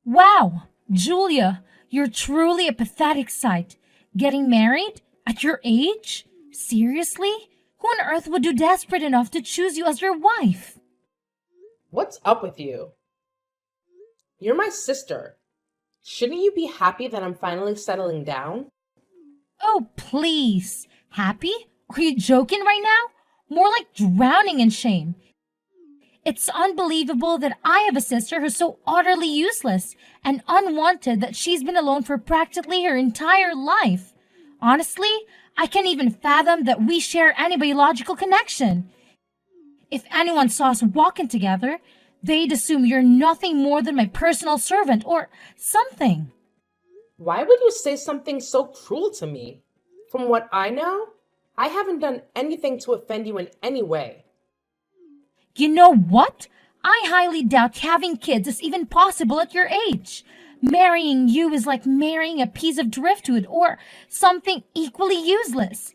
Wow, Julia, you're truly a pathetic sight. Getting married? At your age? Seriously? Who on earth would do desperate enough to choose you as your wife? What's up with you? You're my sister. Shouldn't you be happy that I'm finally settling down? Oh, please. Happy? Are you joking right now? More like drowning in shame. It's unbelievable that I have a sister who's so utterly useless and unwanted that she's been alone for practically her entire life. Honestly, I can't even fathom that we share any biological connection. If anyone saw us walking together, they'd assume you're nothing more than my personal servant or something. Why would you say something so cruel to me? From what I know, I haven't done anything to offend you in any way. You know what? I highly doubt having kids is even possible at your age. Marrying you is like marrying a piece of driftwood or something equally useless.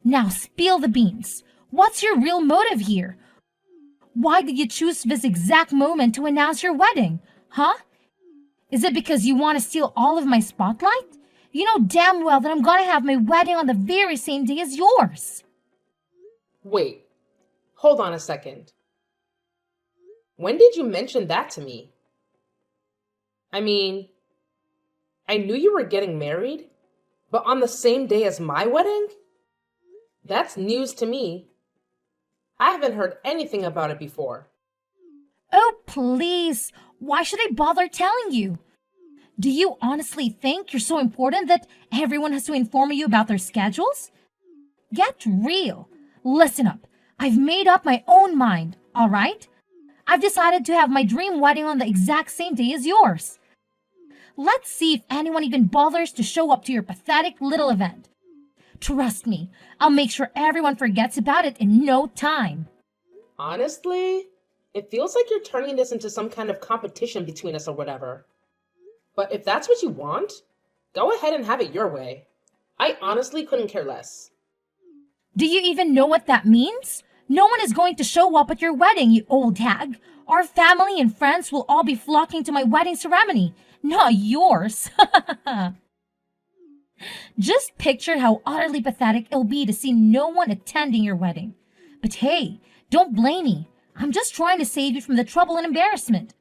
Now spill the beans. What's your real motive here? Why did you choose this exact moment to announce your wedding? Huh? Is it because you want to steal all of my spotlight? You know damn well that I'm gonna have my wedding on the very same day as yours. Wait, hold on a second. When did you mention that to me? I mean, I knew you were getting married, but on the same day as my wedding? That's news to me. I haven't heard anything about it before. Oh, please. Why should I bother telling you? Do you honestly think you're so important that everyone has to inform you about their schedules? Get real. Listen up. I've made up my own mind, all right? I've decided to have my dream wedding on the exact same day as yours. Let's see if anyone even bothers to show up to your pathetic little event. Trust me, I'll make sure everyone forgets about it in no time. Honestly, it feels like you're turning this into some kind of competition between us or whatever. But if that's what you want, go ahead and have it your way. I honestly couldn't care less. Do you even know what that means? No one is going to show up at your wedding, you old hag. Our family and friends will all be flocking to my wedding ceremony, not yours. Just picture how utterly pathetic it'll be to see no one attending your wedding. But hey, don't blame me. I'm just trying to save you from the trouble and embarrassment.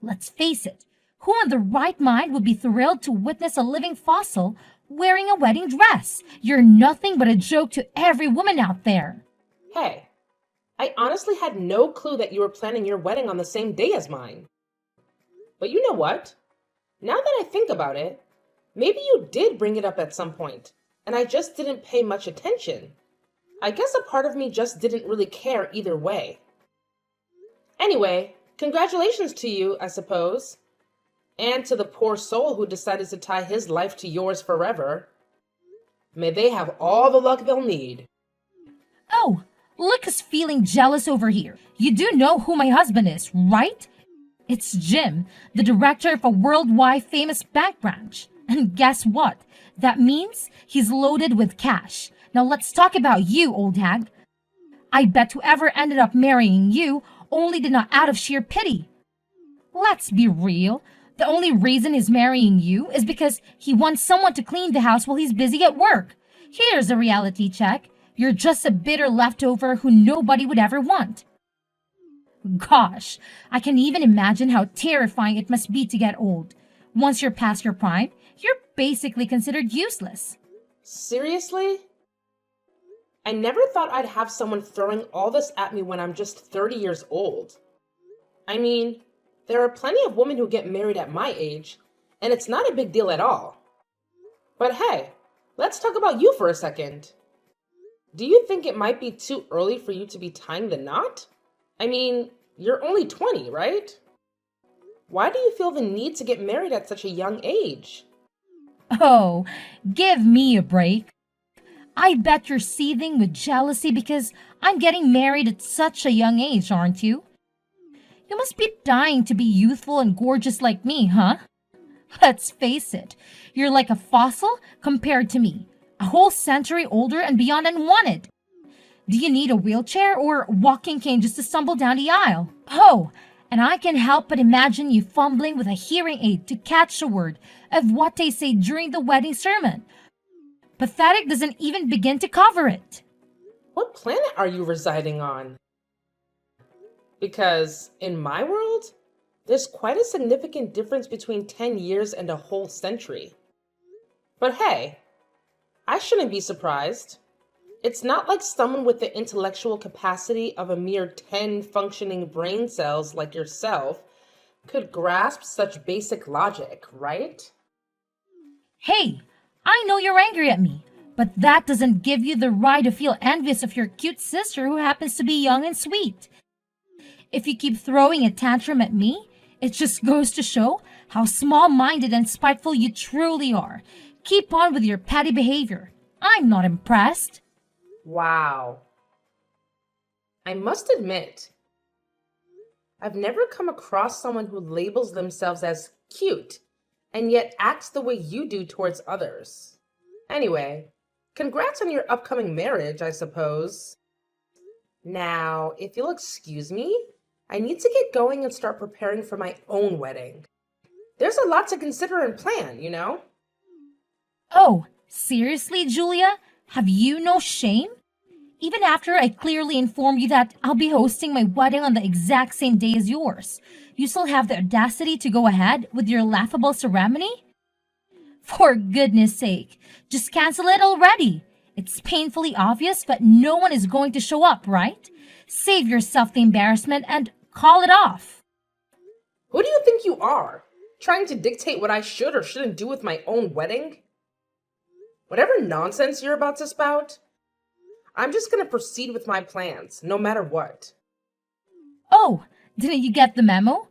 Let's face it, who in the right mind would be thrilled to witness a living fossil wearing a wedding dress? You're nothing but a joke to every woman out there. Hey, I honestly had no clue that you were planning your wedding on the same day as mine. But you know what? Now that I think about it, maybe you did bring it up at some point, and I just didn't pay much attention. I guess a part of me just didn't really care either way. Anyway, congratulations to you, I suppose. And to the poor soul who decided to tie his life to yours forever. May they have all the luck they'll need. Oh, look who's feeling jealous over here. You do know who my husband is, right? It's Jim, the director of a worldwide famous bank branch. And guess what? That means he's loaded with cash. Now let's talk about you, old hag. I bet whoever ended up marrying you only did not out of sheer pity. Let's be real. The only reason he's marrying you is because he wants someone to clean the house while he's busy at work. Here's a reality check. You're just a bitter leftover who nobody would ever want. Gosh, I can even imagine how terrifying it must be to get old. Once you're past your prime, you're basically considered useless. Seriously? I never thought I'd have someone throwing all this at me when I'm just 30 years old. I mean, there are plenty of women who get married at my age, and it's not a big deal at all. But hey, let's talk about you for a second. Do you think it might be too early for you to be tying the knot? I mean, you're only 20, right? Why do you feel the need to get married at such a young age? Oh, give me a break. I bet you're seething with jealousy because I'm getting married at such a young age, aren't you? You must be dying to be youthful and gorgeous like me, huh? Let's face it, you're like a fossil compared to me, a whole century older and beyond unwanted. Do you need a wheelchair or walking cane just to stumble down the aisle? Oh, And I can help but imagine you fumbling with a hearing aid to catch a word of what they say during the wedding sermon. Pathetic doesn't even begin to cover it. What planet are you residing on? Because in my world, there's quite a significant difference between 10 years and a whole century. But hey, I shouldn't be surprised. It's not like someone with the intellectual capacity of a mere 10 functioning brain cells like yourself could grasp such basic logic, right? Hey, I know you're angry at me, but that doesn't give you the right to feel envious of your cute sister who happens to be young and sweet. If you keep throwing a tantrum at me, it just goes to show how small-minded and spiteful you truly are. Keep on with your petty behavior. I'm not impressed. Wow. I must admit, I've never come across someone who labels themselves as cute and yet acts the way you do towards others. Anyway, congrats on your upcoming marriage, I suppose. Now, if you'll excuse me, I need to get going and start preparing for my own wedding. There's a lot to consider and plan, you know? Oh, seriously, Julia? Have you no shame? Even after I clearly informed you that I'll be hosting my wedding on the exact same day as yours, you still have the audacity to go ahead with your laughable ceremony? For goodness sake, just cancel it already. It's painfully obvious, but no one is going to show up, right? Save yourself the embarrassment and call it off. Who do you think you are? Trying to dictate what I should or shouldn't do with my own wedding? Whatever nonsense you're about to spout, I'm just gonna proceed with my plans, no matter what. Oh, didn't you get the memo?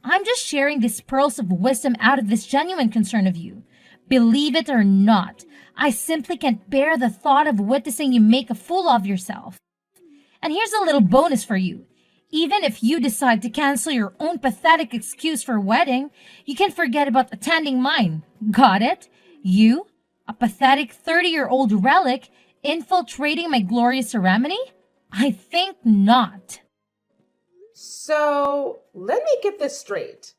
I'm just sharing these pearls of wisdom out of this genuine concern of you. Believe it or not, I simply can't bear the thought of witnessing you make a fool of yourself. And here's a little bonus for you. Even if you decide to cancel your own pathetic excuse for a wedding, you can forget about attending mine. Got it? You, a pathetic 30-year-old relic, infiltrating my glorious ceremony? I think not. So, let me get this straight.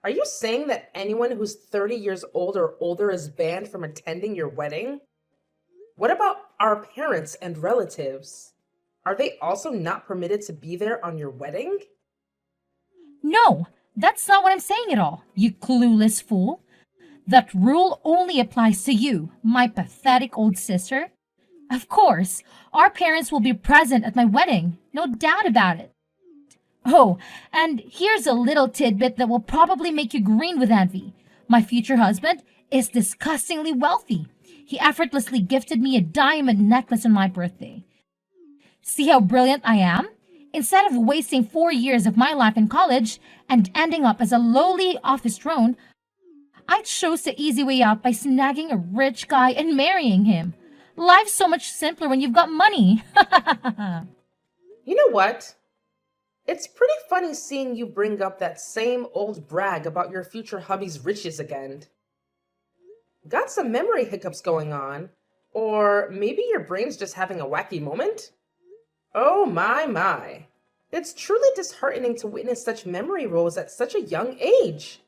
Are you saying that anyone who's 30 years old or older is banned from attending your wedding? What about our parents and relatives? Are they also not permitted to be there on your wedding? No, that's not what I'm saying at all, you clueless fool. That rule only applies to you, my pathetic old sister. Of course, our parents will be present at my wedding, no doubt about it. Oh, and here's a little tidbit that will probably make you green with envy. My future husband is disgustingly wealthy. He effortlessly gifted me a diamond necklace on my birthday. See how brilliant I am? Instead of wasting 4 years of my life in college and ending up as a lowly office drone, I chose the easy way out by snagging a rich guy and marrying him. Life's so much simpler when you've got money. You know what? It's pretty funny seeing you bring up that same old brag about your future hubby's riches again. Got some memory hiccups going on? Or maybe your brain's just having a wacky moment? Oh my. It's truly disheartening to witness such memory rolls at such a young age.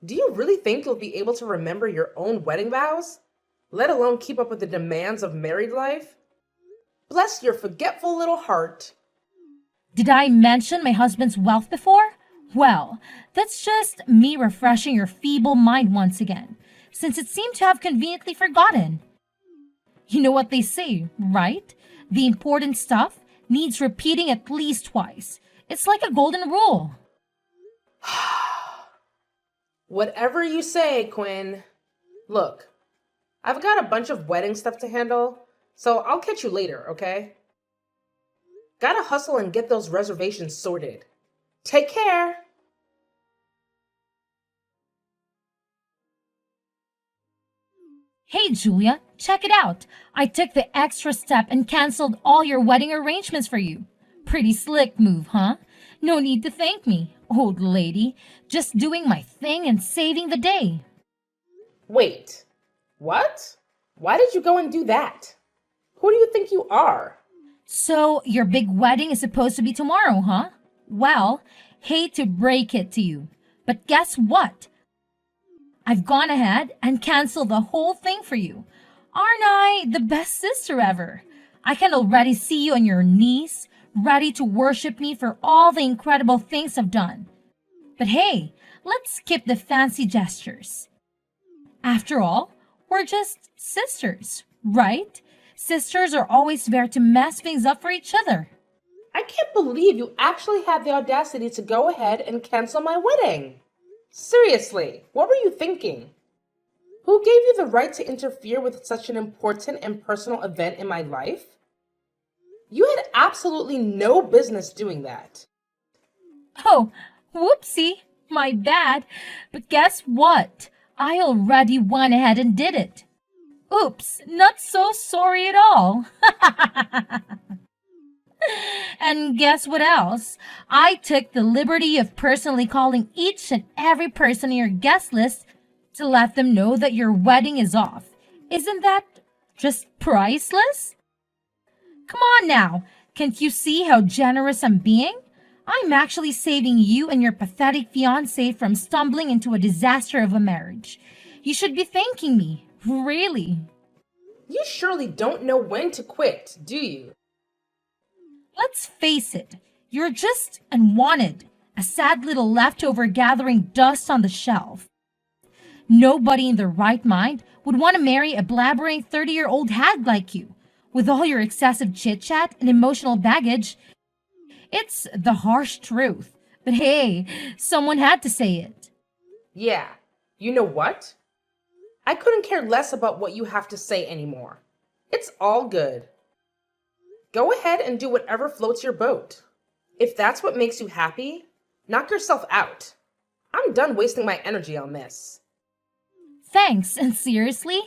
Do you really think you'll be able to remember your own wedding vows? Let alone keep up with the demands of married life? Bless your forgetful little heart. Did I mention my husband's wealth before? Well, that's just me refreshing your feeble mind once again, since it seemed to have conveniently forgotten. You know what they say, right? The important stuff needs repeating at least twice. It's like a golden rule. Whatever you say, Quinn. Look, I've got a bunch of wedding stuff to handle, so I'll catch you later, okay? Gotta hustle and get those reservations sorted. Take care! Hey, Julia, check it out. I took the extra step and canceled all your wedding arrangements for you. Pretty slick move, huh? No need to thank me, old lady. Just doing my thing and saving the day. Wait, what? Why did you go and do that? Who do you think you are? So, your big wedding is supposed to be tomorrow, huh? Well, hate to break it to you, but guess what? I've gone ahead and canceled the whole thing for you. Aren't I the best sister ever? I can already see you on your knees, ready to worship me for all the incredible things I've done. But hey, let's skip the fancy gestures. After all, we're just sisters, right? Sisters are always there to mess things up for each other. I can't believe you actually had the audacity to go ahead and cancel my wedding. Seriously, what were you thinking? Who gave you the right to interfere with such an important and personal event in my life? You had absolutely no business doing that. Oh, whoopsie, my bad. But guess what? I already went ahead and did it. Oops, not so sorry at all. And guess what else? I took the liberty of personally calling each and every person on your guest list to let them know that your wedding is off. Isn't that just priceless? Come on now, can't you see how generous I'm being? I'm actually saving you and your pathetic fiancé from stumbling into a disaster of a marriage. You should be thanking me, really. You surely don't know when to quit, do you? Let's face it, you're just unwanted, a sad little leftover gathering dust on the shelf. Nobody in their right mind would want to marry a blabbering 30-year-old hag like you. With all your excessive chit-chat and emotional baggage, it's the harsh truth. But hey, someone had to say it. Yeah, you know what? I couldn't care less about what you have to say anymore. It's all good. Go ahead and do whatever floats your boat. If that's what makes you happy, knock yourself out. I'm done wasting my energy on this. Thanks, and seriously,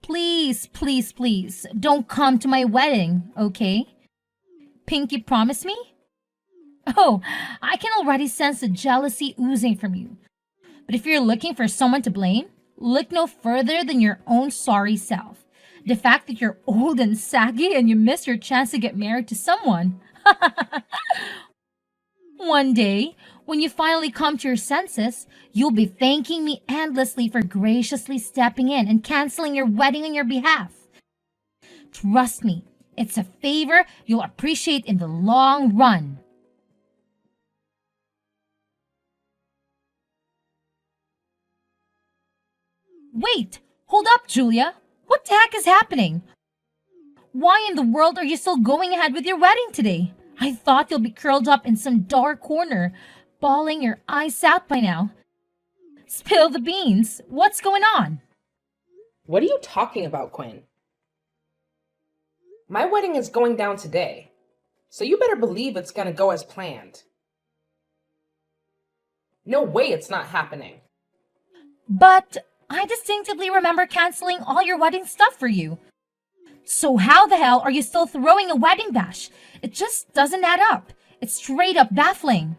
please, please, please, don't come to my wedding, okay? Pinky, promise me? Oh, I can already sense the jealousy oozing from you. But if you're looking for someone to blame, look no further than your own sorry self. The fact that you're old and saggy and you missed your chance to get married to someone. One day, when you finally come to your senses, you'll be thanking me endlessly for graciously stepping in and canceling your wedding on your behalf. Trust me, it's a favor you'll appreciate in the long run. Wait, hold up, Julia. What the heck is happening? Why in the world are you still going ahead with your wedding today? I thought you'll be curled up in some dark corner, bawling your eyes out by now. Spill the beans. What's going on? What are you talking about, Quinn? My wedding is going down today, so you better believe it's gonna go as planned. No way it's not happening. But I distinctively remember canceling all your wedding stuff for you. So how the hell are you still throwing a wedding bash? It just doesn't add up. It's straight up baffling.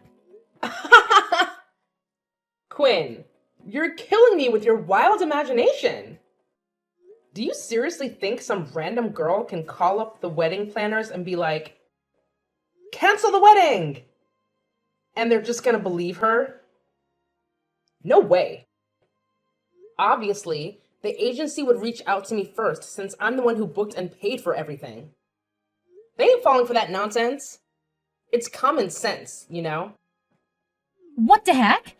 Quinn, you're killing me with your wild imagination. Do you seriously think some random girl can call up the wedding planners and be like, cancel the wedding? And they're just gonna believe her? No way. Obviously, the agency would reach out to me first since I'm the one who booked and paid for everything. They ain't falling for that nonsense. It's common sense, you know? What the heck?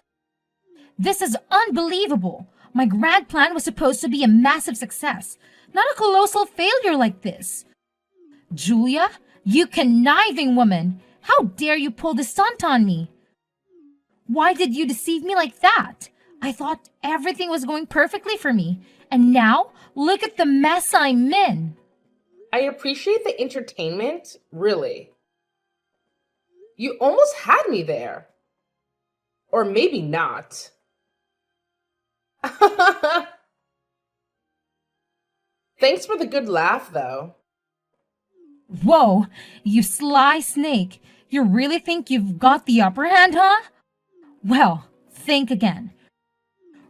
This is unbelievable. My grand plan was supposed to be a massive success, not a colossal failure like this. Julia, you conniving woman, how dare you pull this stunt on me? Why did you deceive me like that? I thought everything was going perfectly for me, and now look at the mess I'm in. I appreciate the entertainment, really. You almost had me there. Or maybe not. Thanks for the good laugh, though. Whoa, you sly snake. You really think you've got the upper hand, huh? Well, think again.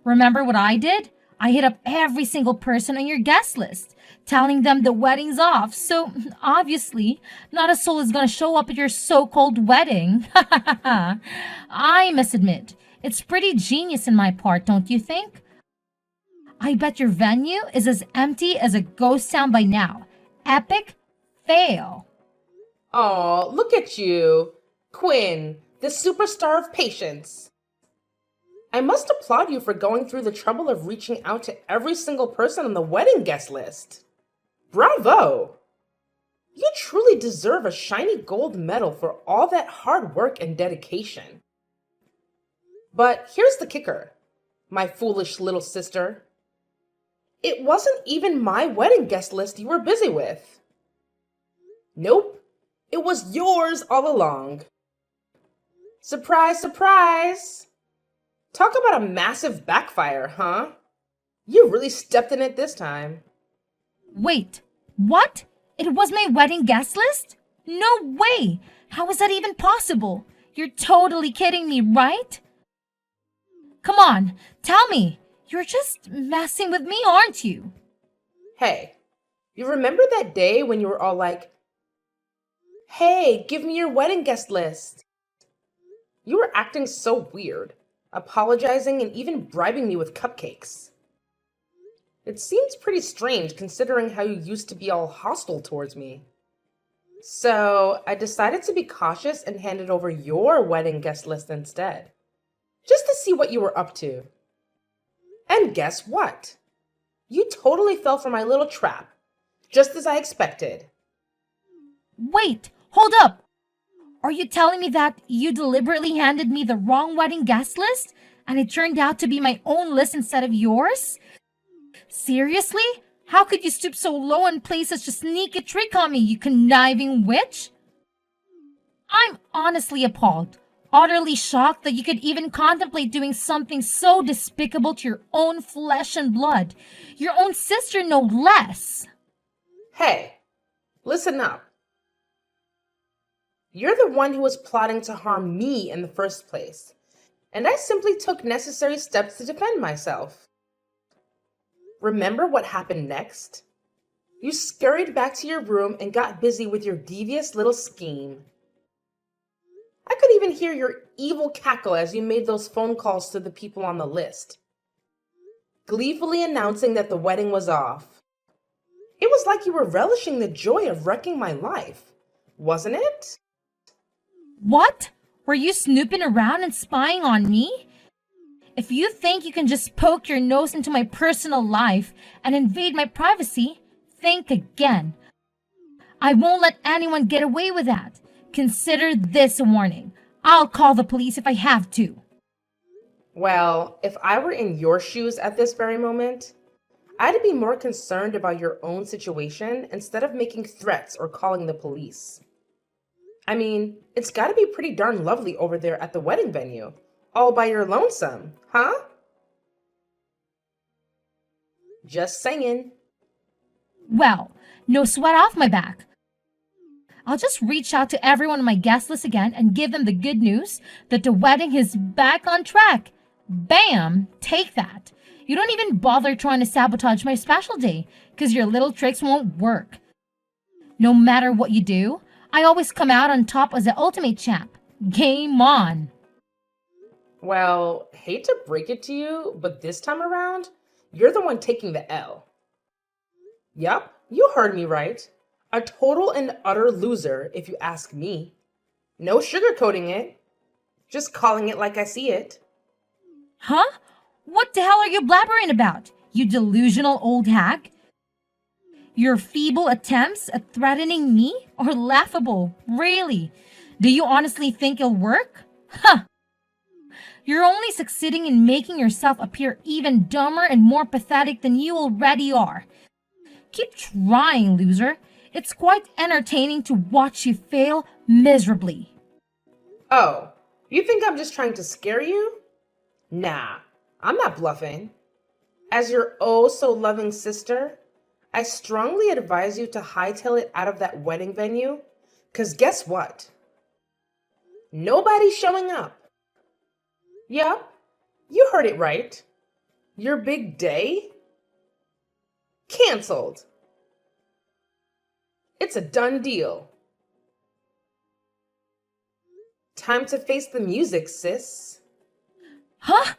Remember what I did? I hit up every single person on your guest list, telling them the wedding's off. So obviously, not a soul is gonna show up at your so called wedding. I must admit, it's pretty genius in my part, don't you think? I bet your venue is as empty as a ghost town by now. Epic fail. Aw, look at you. Quinn, the superstar of patience. I must applaud you for going through the trouble of reaching out to every single person on the wedding guest list. Bravo! You truly deserve a shiny gold medal for all that hard work and dedication. But here's the kicker, my foolish little sister. It wasn't even my wedding guest list you were busy with. Nope, it was yours all along. Surprise, surprise! Talk about a massive backfire, huh? You really stepped in it this time. Wait, what? It was my wedding guest list? No way! How is that even possible? You're totally kidding me, right? Come on, tell me. You're just messing with me, aren't you? Hey, you remember that day when you were all like, hey, give me your wedding guest list? You were acting so weird, apologizing and even bribing me with cupcakes. It seems pretty strange considering how you used to be all hostile towards me. So I decided to be cautious and handed over your wedding guest list instead, just to see what you were up to. And guess what? You totally fell for my little trap, just as I expected. Wait, hold up! Are you telling me that you deliberately handed me the wrong wedding guest list and it turned out to be my own list instead of yours? Seriously? How could you stoop so low and play such a sneaky trick on me, you conniving witch? I'm honestly appalled, utterly shocked that you could even contemplate doing something so despicable to your own flesh and blood, your own sister no less. Hey, listen up. You're the one who was plotting to harm me in the first place, and I simply took necessary steps to defend myself. Remember what happened next? You scurried back to your room and got busy with your devious little scheme. I could even hear your evil cackle as you made those phone calls to the people on the list, gleefully announcing that the wedding was off. It was like you were relishing the joy of wrecking my life, wasn't it? What? Were you snooping around and spying on me? If you think you can just poke your nose into my personal life and invade my privacy, think again. I won't let anyone get away with that. Consider this a warning. I'll call the police if I have to. Well, if I were in your shoes at this very moment, I'd be more concerned about your own situation instead of making threats or calling the police. I mean, it's gotta be pretty darn lovely over there at the wedding venue, all by your lonesome, huh? Just saying. Well, no sweat off my back. I'll just reach out to everyone on my guest list again and give them the good news that the wedding is back on track. Bam! Take that. You don't even bother trying to sabotage my special day, because your little tricks won't work. No matter what you do, I always come out on top as the ultimate champ. Game on! Well, hate to break it to you, but this time around, you're the one taking the L. Yup, you heard me right. A total and utter loser, if you ask me. No sugarcoating it. Just calling it like I see it. Huh? What the hell are you blabbering about, you delusional old hag? Your feeble attempts at threatening me are laughable, really. Do you honestly think it'll work? Huh! You're only succeeding in making yourself appear even dumber and more pathetic than you already are. Keep trying, loser. It's quite entertaining to watch you fail miserably. Oh, you think I'm just trying to scare you? Nah, I'm not bluffing. As your oh so loving sister, I strongly advise you to hightail it out of that wedding venue, 'cause guess what? Nobody's showing up. Yep, you heard it right. Your big day? Canceled. It's a done deal. Time to face the music, sis. Huh?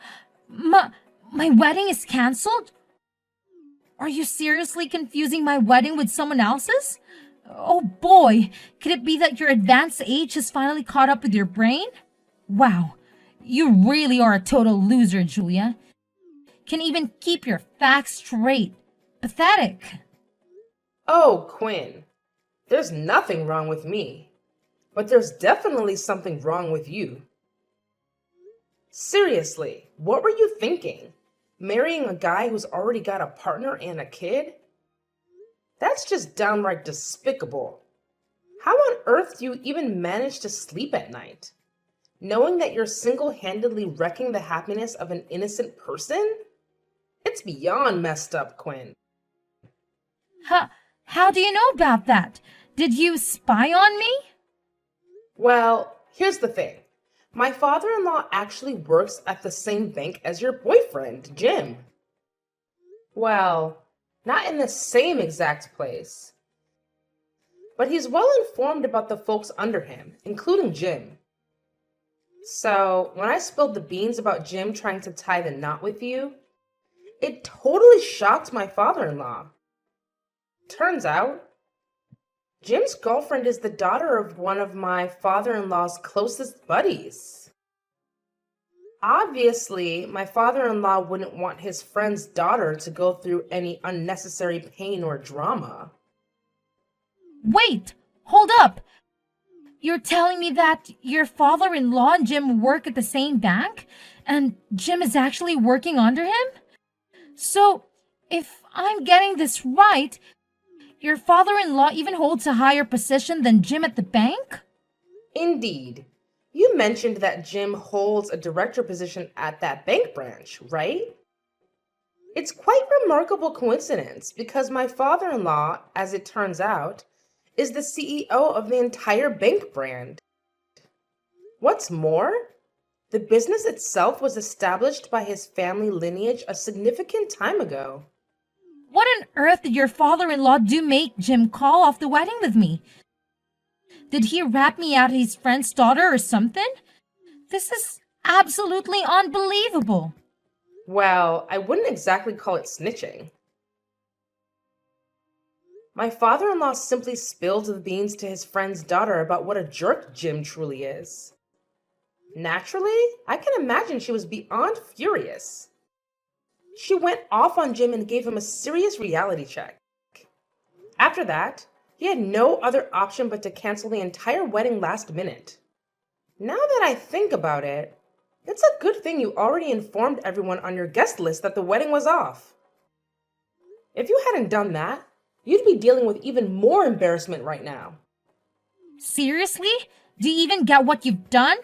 My wedding is cancelled? Are you seriously confusing my wedding with someone else's? Oh boy, could it be that your advanced age has finally caught up with your brain? Wow, you really are a total loser, Julia. Can even keep your facts straight. Pathetic. Oh, Quinn, there's nothing wrong with me, but there's definitely something wrong with you. Seriously, what were you thinking? Marrying a guy who's already got a partner and a kid? That's just downright despicable. How on earth do you even manage to sleep at night? Knowing that you're single-handedly wrecking the happiness of an innocent person? It's beyond messed up, Quinn. How do you know about that? Did you spy on me? Well, here's the thing. My father-in-law actually works at the same bank as your boyfriend, Jim. Well, not in the same exact place. But he's well informed about the folks under him, including Jim. So, when I spilled the beans about Jim trying to tie the knot with you, it totally shocked my father-in-law. Turns out, Jim's girlfriend is the daughter of one of my father-in-law's closest buddies. Obviously, my father-in-law wouldn't want his friend's daughter to go through any unnecessary pain or drama. Wait, hold up. You're telling me that your father-in-law and Jim work at the same bank? And Jim is actually working under him? So, if I'm getting this right, your father-in-law even holds a higher position than Jim at the bank? Indeed. You mentioned that Jim holds a director position at that bank branch, right? It's quite remarkable coincidence because my father-in-law, as it turns out, is the CEO of the entire bank brand. What's more, the business itself was established by his family lineage a significant time ago. What on earth did your father-in-law do make Jim call off the wedding with me? Did he rat me out his friend's daughter or something? This is absolutely unbelievable. Well, I wouldn't exactly call it snitching. My father-in-law simply spilled the beans to his friend's daughter about what a jerk Jim truly is. Naturally, I can imagine she was beyond furious. She went off on Jim and gave him a serious reality check. After that, he had no other option but to cancel the entire wedding last minute. Now that I think about it, it's a good thing you already informed everyone on your guest list that the wedding was off. If you hadn't done that, you'd be dealing with even more embarrassment right now. Seriously? Do you even get what you've done?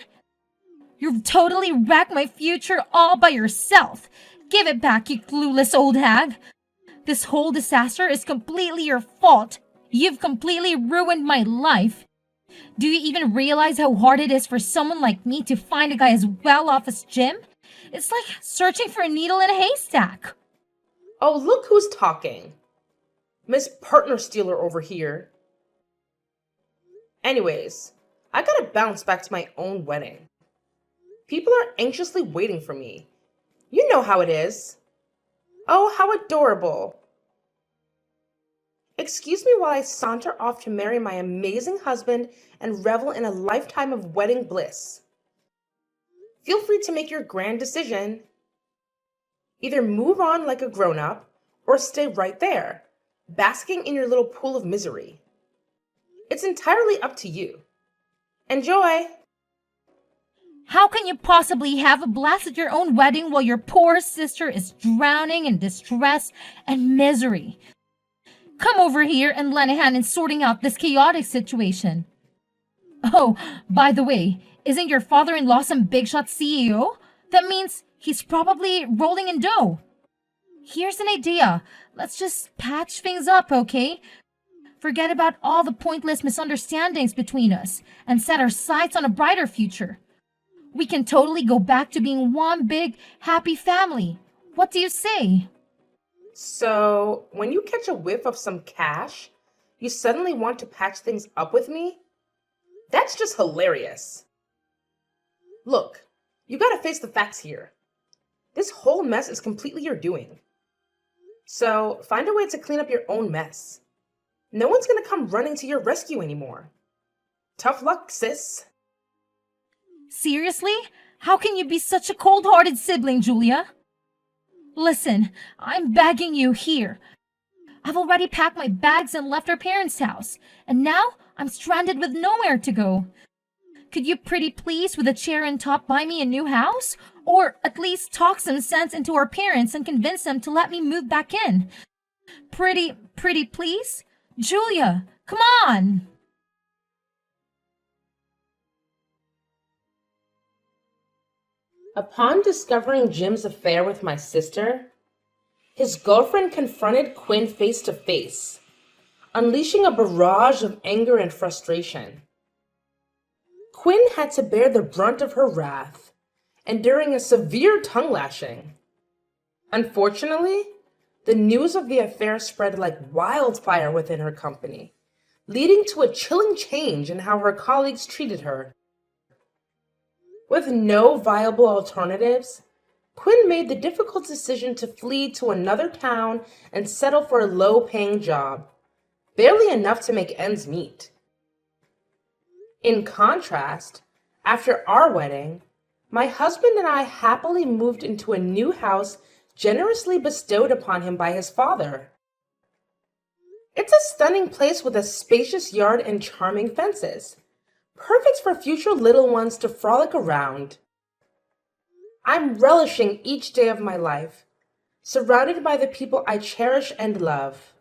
You've totally wrecked my future all by yourself. Give it back, you clueless old hag. This whole disaster is completely your fault. You've completely ruined my life. Do you even realize how hard it is for someone like me to find a guy as well off as Jim? It's like searching for a needle in a haystack. Oh, look who's talking. Miss Partner Stealer over here. Anyways, I gotta bounce back to my own wedding. People are anxiously waiting for me. You know how it is. Oh, how adorable. Excuse me while I saunter off to marry my amazing husband and revel in a lifetime of wedding bliss. Feel free to make your grand decision. Either move on like a grown-up or stay right there, basking in your little pool of misery. It's entirely up to you. Enjoy! How can you possibly have a blast at your own wedding while your poor sister is drowning in distress and misery? Come over here and lend a hand in sorting out this chaotic situation. Oh, by the way, isn't your father-in-law some big shot CEO? That means he's probably rolling in dough. Here's an idea. Let's just patch things up, okay? Forget about all the pointless misunderstandings between us and set our sights on a brighter future. We can totally go back to being one big, happy family. What do you say? So, when you catch a whiff of some cash, you suddenly want to patch things up with me? That's just hilarious. Look, you gotta face the facts here. This whole mess is completely your doing. So find a way to clean up your own mess. No one's gonna come running to your rescue anymore. Tough luck, sis. Seriously? How can you be such a cold-hearted sibling, Julia? Listen, I'm begging you here. I've already packed my bags and left our parents' house, and now I'm stranded with nowhere to go. Could you pretty please with a chair and top buy me a new house? Or at least talk some sense into our parents and convince them to let me move back in? Pretty please? Julia, come on! Upon discovering Jim's affair with my sister, his girlfriend confronted Quinn face to face, unleashing a barrage of anger and frustration. Quinn had to bear the brunt of her wrath, enduring a severe tongue lashing. Unfortunately, the news of the affair spread like wildfire within her company, leading to a chilling change in how her colleagues treated her. With no viable alternatives, Quinn made the difficult decision to flee to another town and settle for a low-paying job, barely enough to make ends meet. In contrast, after our wedding, my husband and I happily moved into a new house generously bestowed upon him by his father. It's a stunning place with a spacious yard and charming fences, perfect for future little ones to frolic around. I'm relishing each day of my life, surrounded by the people I cherish and love.